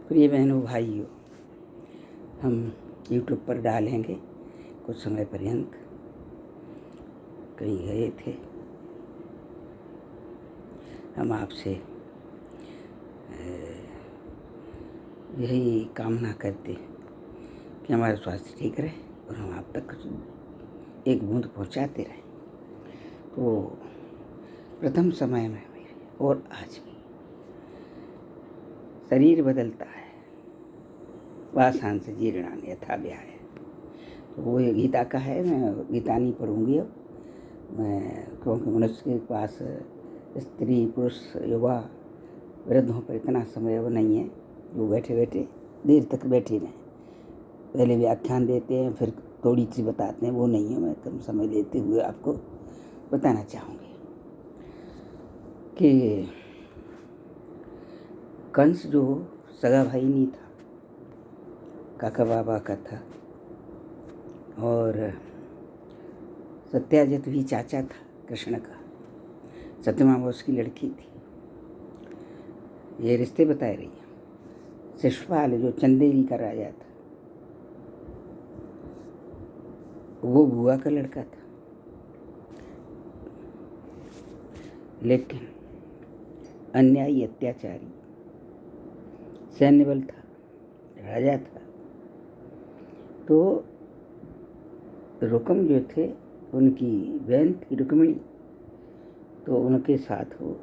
प्रिय बहनों भाइयों, हम यूट्यूब पर डालेंगे कुछ समय पर्यंत। कहीं गए थे, हम आपसे यही कामना करते कि हमारा स्वास्थ्य ठीक रहे और हम आप तक एक बूंद पहुंचाते रहें। तो प्रथम समय में और आज भी शरीर बदलता है, वासांस जीर्णानि यथा व्याय। तो वो ये गीता का है। मैं गीता नहीं पढ़ूँगी अब, क्योंकि मनुष्य के पास स्त्री पुरुष युवा वृद्धों पर इतना समय अब नहीं है जो बैठे बैठे देर तक बैठे रहें। पहले व्याख्यान देते हैं, फिर थोड़ी सी बताते हैं, वो नहीं है। मैं कम समय लेते हुए आपको बताना चाहूँगी कि कंस जो सगा भाई नहीं था, काका बाबा का था, और सत्याजित भी चाचा था कृष्ण का। सत्यमा वो उसकी लड़की थी। ये रिश्ते बताए रही है। शिशुपाल जो चंदेरी का राजा था, वो बुआ का लड़का था। लेकिन अन्यायी अत्याचारी सैन्य बल था, राजा था। तो रुकम जो थे, उनकी बहन थी रुक्मिणी, तो उनके साथ वो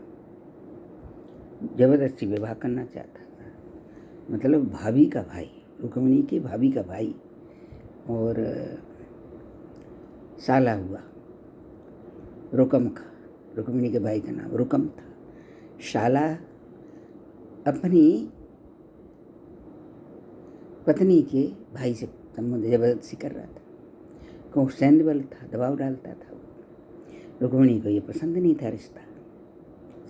जबरदस्ती विवाह करना चाहता था। मतलब भाभी का भाई, रुक्मिणी की भाभी का भाई, और साला हुआ रुकम का। रुक्मिणी के भाई का नाम रुकम था। शाला अपनी पत्नी के भाई से संबंध जबरदस्ती कर रहा था, क्योंकि सैन्य बल था, दबाव डालता था। रुक्मिणी को ये पसंद नहीं था रिश्ता,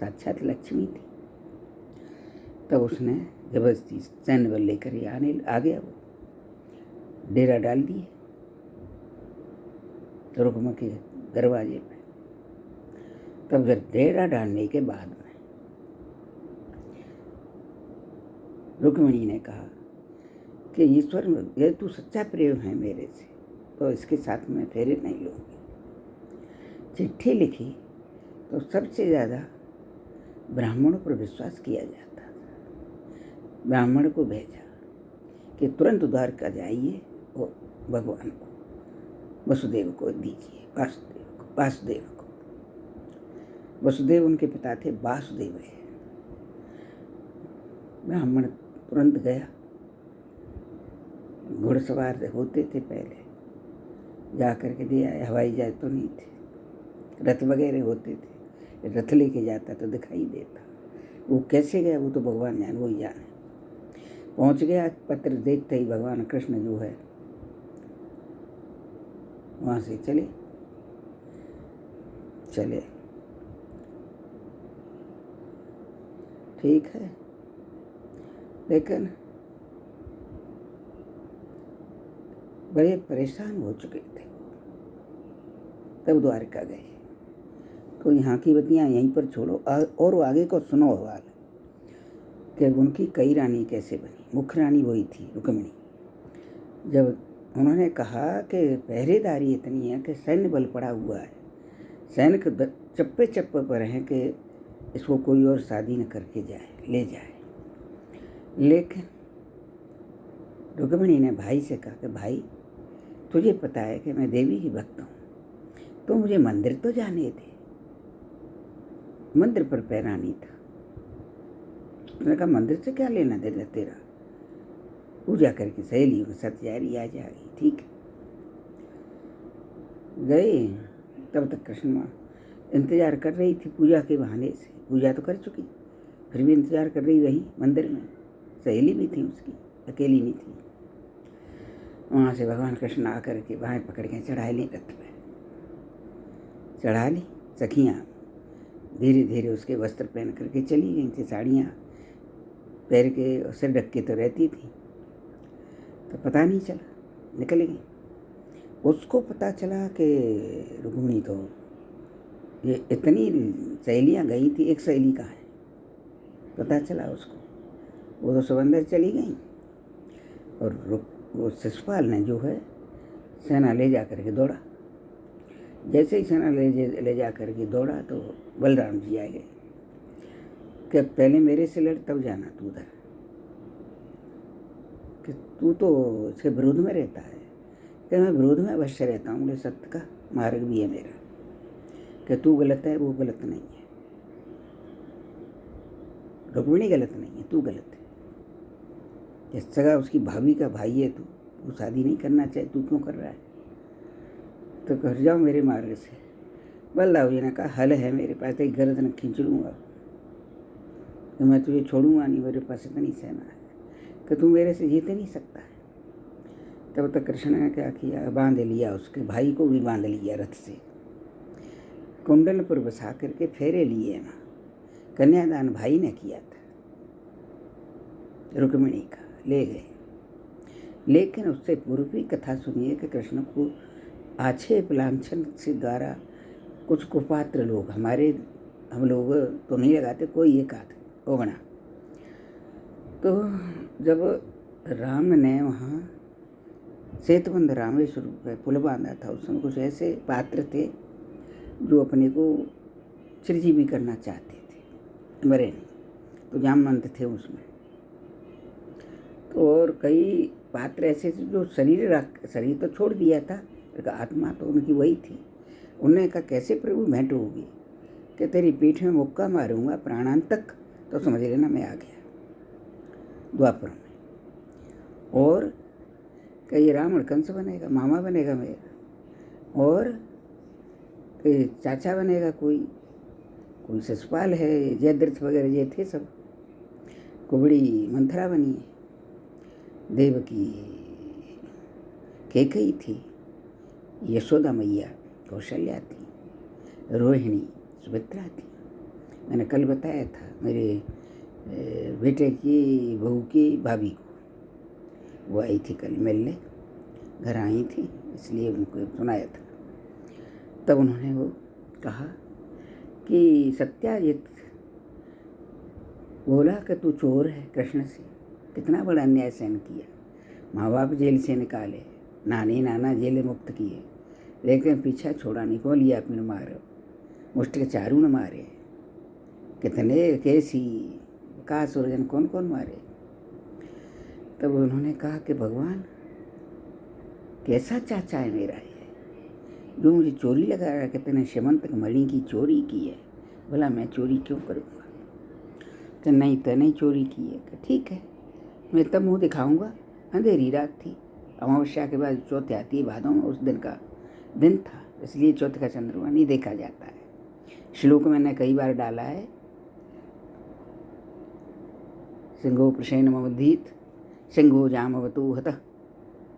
साक्षात लक्ष्मी थी। तब उसने जबरदस्ती सैन्य बल लेकर ये आ गया। वो डेरा डाल दिए रुक्म के दरवाजे पे। तब जब डेरा डालने के बाद में रुक्मिणी ने कहा कि ईश्वर, यदि तू सच्चा प्रेम है मेरे से तो इसके साथ मैं फेरे नहीं लूँगी। चिट्ठी लिखी तो सबसे ज़्यादा ब्राह्मणों पर विश्वास किया जाता था। ब्राह्मण को भेजा कि तुरंत द्वारका जाइए और भगवान को, वसुदेव को दीजिए, वासुदेव को। वसुदेव उनके पिता थे, वासुदेव है। ब्राह्मण तुरंत गया। घुड़सवार होते थे पहले, जा कर के दे आया। हवाई जहाज तो नहीं थे, रथ वगैरह होते थे। रथ लेके जाता तो दिखाई देता। वो कैसे गया वो तो भगवान जाने, वो ही जाने। पहुंच गया, पत्र देखते ही भगवान कृष्ण जो है वहाँ से चले। ठीक है, लेकिन बड़े परेशान हो चुके थे। तब द्वारका गए। तो यहाँ की बतियाँ यहीं पर छोड़ो और वो आगे को सुनो हवाल कि उनकी कई रानी कैसे बनी। मुख्य रानी वही थी रुक्मिणी। जब उन्होंने कहा कि पहरेदारी इतनी है कि सैन्य बल पड़ा हुआ है, सैनिक चप्पे चप्पे पर हैं कि इसको कोई और शादी न करके जाए, ले जाए। लेकिन रुक्मिणी ने भाई से कहा कि भाई, तुझे पता है कि मैं देवी की भक्त हूँ, तो मुझे मंदिर तो जाने दे। मंदिर पर पैरा नहीं था। उसने कहा मंदिर से क्या लेना देना तेरा, पूजा करके सहेलियों के साथ जारी आ जाएगी। ठीक है, गए। तब तक कृष्ण माँ इंतजार कर रही थी पूजा के बहाने से। पूजा तो कर चुकी, फिर भी इंतजार कर रही वही मंदिर में। सहेली भी थी उसकी, अकेली नहीं थी। वहाँ से भगवान कृष्ण आकर के बाहें पकड़ के चढ़ा ली, रथ पे चढ़ा ली। सखियाँ धीरे धीरे उसके वस्त्र पहन करके चली गई थी। साड़ियाँ पैर के सिर ढक के तो रहती थी, तो पता नहीं चला, निकल गई। उसको पता चला कि रुक्मिणी तो ये इतनी सहेलियाँ गई थी, एक सहेली कहाँ है, पता चला उसको। वो तो सब अंदर चली गई। और वो शिशुपाल ने जो है सेना ले जा करके दौड़ा। जैसे ही सेना ले जा करके दौड़ा तो बलराम जी आ गए कि पहले मेरे से लड़ तब जाना तू उधर, कि तू तो इसके विरोध में रहता है। कि मैं विरोध में अवश्य रहता हूँ, मुझे सत्य का मार्ग भी है मेरा, कि तू गलत है वो गलत नहीं है, रुक्मिणी गलत नहीं है, तू गलत है। जिस जगह उसकी भाभी का भाई है तू शादी नहीं करना चाहे, तू क्यों कर रहा है? तो घर जाओ मेरे मार्ग से। बलदाऊ जी ने कहा हल है मेरे पास, तेरी गर्दन खींच लूँगा, तो मैं तुझे छोड़ूंगा नहीं, मेरे पास इतनी सेना है कि तू मेरे से जीत नहीं सकता है। तब तक कृष्ण ने क्या किया, बांध लिया, उसके भाई को भी बांध लिया रथ से, कुंडल पर बसा करके फेरे लिए ना। कन्यादान भाई ने किया था रुक्मिणी का, ले गए। लेकिन उससे पूर्व भी कथा सुनिए कि कृष्ण को आक्षेप लांछन से द्वारा कुछ कुपात्र लोग, हम लोग तो नहीं लगाते, कोई एक आध ओगना। तो जब राम ने वहाँ सेतुबंध रामेश्वर पे पुल बांधा था, उसमें कुछ ऐसे पात्र थे जो अपने को चिरजीवी करना चाहते थे, मरे नहीं, तो जामवंत थे उसमें। तो और कई पात्र ऐसे थे जो शरीर तो छोड़ दिया था, आत्मा तो उनकी वही थी। उन्होंने कहा कैसे प्रभु भेंट होगी, कि तेरी पीठ में मुक्का मारूंगा प्राणांत तक, तो समझ लेना मैं आ गया द्वापर में। और कहीं रावण कंस बनेगा, मामा बनेगा मेरा, और कहीं चाचा बनेगा, कोई शिशुपाल है, जयद्रथ वगैरह ये थे सब, कुबड़ी मंथरा बनी है, देवकी कैकेयी थी, यशोदा मैया कौशल्या थी, रोहिणी सुमित्रा थी। मैंने कल बताया था मेरे बेटे की बहू की भाभी को, वो आई थी कल मिलने, घर आई थी, इसलिए उनको सुनाया था। तब उन्होंने वो कहा कि सत्याजित बोला कि तू चोर है, कृष्ण से कितना बड़ा अन्याय सहन किया, माँ बाप जेल से निकाले, नानी नाना जेल मुक्त किए, लेकिन पीछा छोड़ा नहीं, को लिया अपने मारो, मुष्टि के चारू न मारे, कितने कैसी का सुरजन कौन कौन मारे। तब उन्होंने कहा कि भगवान कैसा चाचा है मेरा ये, जो मुझे चोरी लगा रहा है, कितने श्रीमंत मणि की चोरी की है, बोला मैं चोरी क्यों करूँगा, कि नहीं तने चोरी की है, कि ठीक है मैं तब मुँह दिखाऊँगा। अंधेरी रात थी, अमावस्या के बाद चौथ आती है भादों में, उस दिन का दिन था, इसलिए चौथ का चंद्रमा नहीं देखा जाता है। श्लोक मैंने कई बार डाला है, सिंहो प्रसेन मवधीत सिंहो जामवतु हतः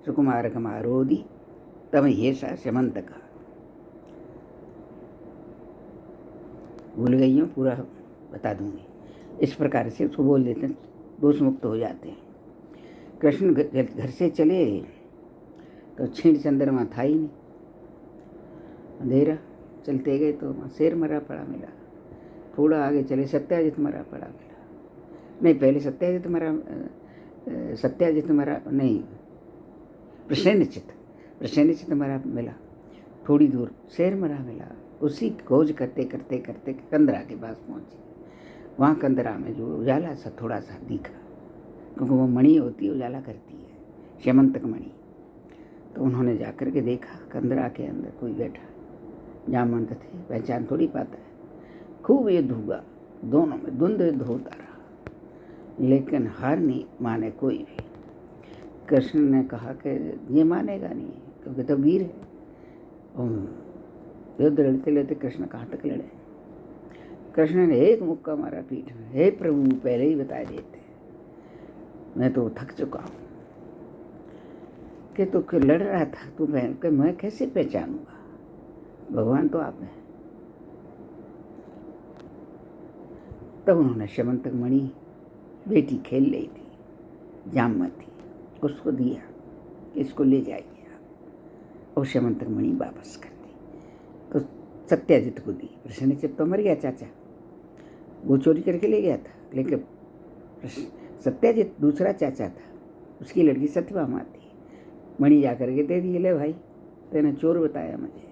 सुकुमार कमारोदी तम ये सा समंत का। भूल गई हूँ, पूरा बता दूंगी। इस प्रकार से उसको बोल देते हैं, दोष मुक्त हो जाते हैं। कृष्ण घर से चले तो छीण चंद्रमा था ही नहीं, अंधेरा, चलते गए तो वहाँ शेर मरा पड़ा मिला, थोड़ा आगे चले सत्याजित मरा पड़ा मिला, नहीं पहले सत्याजित मरा नहीं, प्रसेनचित मरा मिला, थोड़ी दूर शेर मरा मिला। उसी खोज करते करते करते कंदरा के पास पहुँचे। वहाँ कंदरा में जो उजाला सा थोड़ा सा दिखा, क्योंकि वो मणि होती है, उजाला करती है, श्यमंतक मणि। तो उन्होंने जाकर के देखा, कंदरा के अंदर कोई बैठा, जामवंत थे, पहचान थोड़ी पाता है। खूब युद्ध हुआ, दोनों में द्वंद्व युद्ध होता रहा, लेकिन हार नहीं माने कोई भी। कृष्ण ने कहा कि ये मानेगा नहीं, क्योंकि तो वीर है। और युद्ध लड़ते लड़ते कृष्ण कहाँ तक लड़े। कृष्ण ने एक मुक्का मारा पीठ में, हे प्रभु पहले ही बता देते, मैं तो थक चुका हूँ, कि तू लड़ रहा था, तू मैं कैसे पहचानूंगा, भगवान तो आप हैं। तब उन्होंने श्यमंतक मणि, बेटी खेल रही थी, जामवती, उसको दिया कि इसको ले जाइए आप, और श्यमंतक मणि वापस कर दी। तो सत्याजित को दी। प्रसेनचित तो मर गया चाचा, वो चोरी करके ले गया था, लेकिन सत्याजित दूसरा चाचा था, उसकी लड़की सत्यभामा थी। मणि जा करके दे दिए, ले भाई तेने चोर बताया मुझे,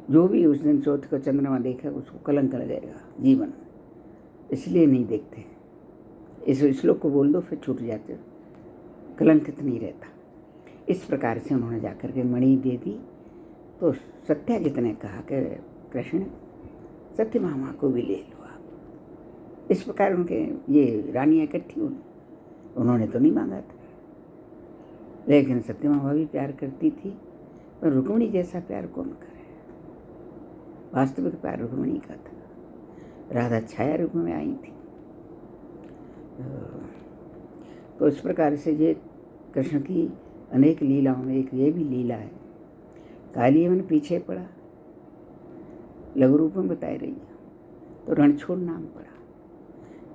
जो भी उस दिन चौथ को चंद्रमा देखा उसको कलंक लगेगा जीवन में, इसलिए नहीं देखते। इस श्लोक को बोल दो फिर छूट जाते, कलंकित नहीं रहता। इस प्रकार से उन्होंने जाकर के मणि दे दी। तो सत्याजित ने कहा कि कृष्ण सत्यभामा को भी ले लो आप। इस प्रकार उनके ये रानियाँ इकट्ठी हुई। उन्होंने तो नहीं मांगा था, लेकिन सत्यभामा भी प्यार करती थी, पर रुक्मिणी जैसा प्यार कौन करे। वास्तविक प्यार रुक्मिणी का था। राधा छाया रूप में आई थी। तो इस प्रकार से ये कृष्ण की अनेक लीलाओं में एक ये भी लीला है। कालियवन पीछे पड़ा, लघु रूप में बताई रही है, तो रणछोड़ नाम पड़ा।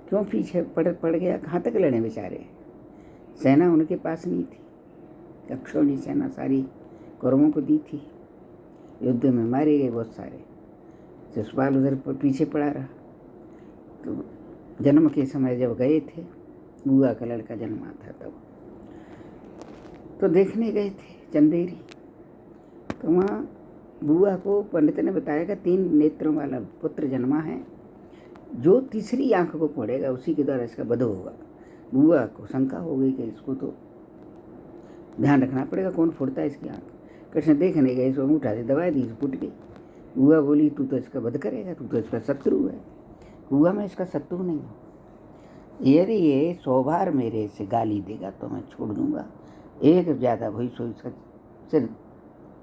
क्यों पीछे पड़ गया? कहाँ तक लड़े बेचारे? सेना उनके पास नहीं थी। अक्षौणी सेना सारी कौरवों को दी थी। युद्ध में मारे गए बहुत सारे। शिशुपाल उधर पीछे पड़ा रहा। तो जन्म के समय जब गए थे, बुआ का लड़का जन्मा था तब, तो देखने गए थे चंदेरी। तो वहाँ बुआ को पंडित ने बताया कि 3 नेत्रों वाला पुत्र जन्मा है, जो तीसरी आंख को फोड़ेगा उसी के द्वारा इसका वध होगा। बुआ को शंका हो गई कि इसको तो ध्यान रखना पड़ेगा, कौन फोड़ता है इसकी आंख। कृष्ण देखने गए, इसको उठा दे, दबा दी, फूट गई। बुआ बोली तू तो इसका वध करेगा, तू तो इसका शत्रु है। बुआ मैं इसका शत्रु नहीं हूँ, यदि ये 100 बार मेरे से गाली देगा तो मैं छोड़ दूंगा, एक ज़्यादा हुई सो इसका सिर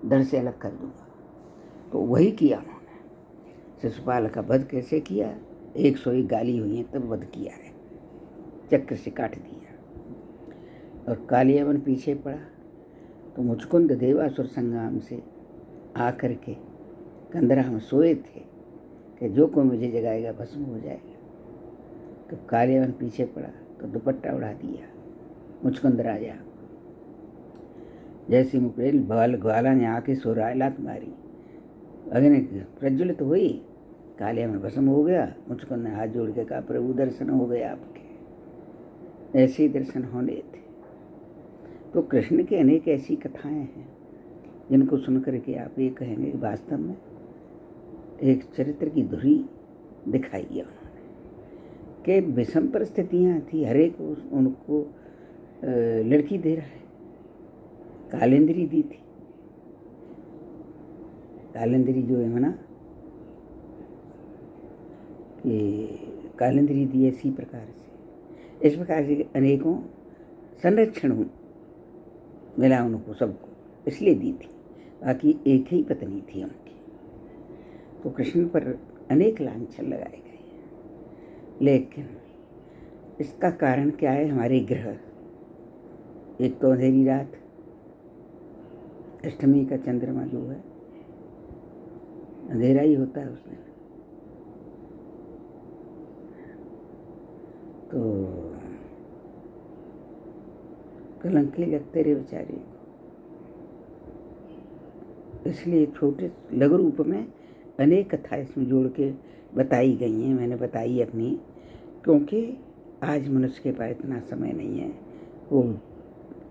धड़ से अलग कर दूंगा। तो वही किया उन्होंने। शिशुपाल का वध कैसे किया? 101 गाली हुई है तब वध किया है, चक्र से काट दिया। और कालियावन पीछे पड़ा तो मुचकुंद देवासुर संग्राम से आकर के कंदरा में सोए थे कि जो कोई मुझे जगाएगा भस्म हो जाएगा। तो कालियावन पीछे पड़ा तो दुपट्टा उड़ा दिया मुचकुंद राजा। जैसी मुकरेल ग्वाला ने आके सोराय लात मारी, अग्नि प्रज्वलित हुई, कालियावन भस्म हो गया। मुचकुंद ने हाथ जोड़ के कहा प्रभु दर्शन हो गए आपके। ऐसे ही दर्शन होने थे। तो कृष्ण की अनेक ऐसी कथाएं हैं जिनको सुन करके आप ये कहेंगे कि वास्तव में एक चरित्र की धुरी दिखाई है उन्होंने, कि विषम परिस्थितियाँ थी, हर एक उनको लड़की दे रहा है। कालिंद्री दी थी, कालिंद्री जो है ना कि कालिंद्री दी इसी प्रकार से। इस प्रकार से अनेकों संरक्षण मिला उनको सबको, इसलिए दी थी। बाकी एक ही पत्नी थी उनकी। तो कृष्ण पर अनेक लांछन लगाए गए, लेकिन इसका कारण क्या है? हमारे ग्रह। एक तो अंधेरी रात, अष्टमी का चंद्रमा जो है अंधेरा ही होता है उसमें। तो कलंकी लगते रहे बेचारे। इसलिए छोटे लघु रूप में अनेक कथाएं इसमें जोड़ के बताई गई हैं। मैंने बताई अपनी, क्योंकि आज मनुष्य के पास इतना समय नहीं है वो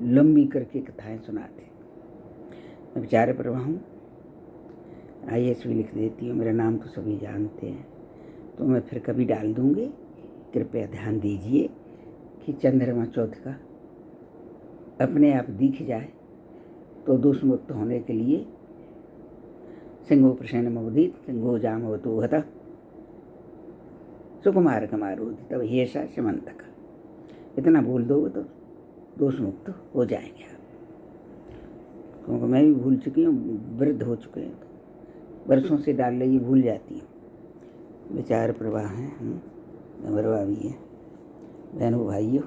लंबी करके कथाएं सुनाते। मैं विचार प्रवाह हूँ, IAS भी लिख देती हूँ, मेरा नाम तो सभी जानते हैं, तो मैं फिर कभी डाल दूँगी। कृपया ध्यान दीजिए कि चंद्रमा चौथ का अपने आप दिख जाए तो दोष मुक्त होने के लिए सिंहो प्रसेन मोदित सिंहो जामवतु हतः सुकुमार कमारोधि तब हेषा समंतक। इतना बोल दोगे तो दोष मुक्त हो जाएंगे आप। क्योंकि मैं भी भूल चुकी हूँ, वृद्ध हो चुके हैं, तो वर्षों से डाल रही भूल जाती हूँ। विचार प्रवाह हैं, नंबरवा भी है। बहनों भाइयों,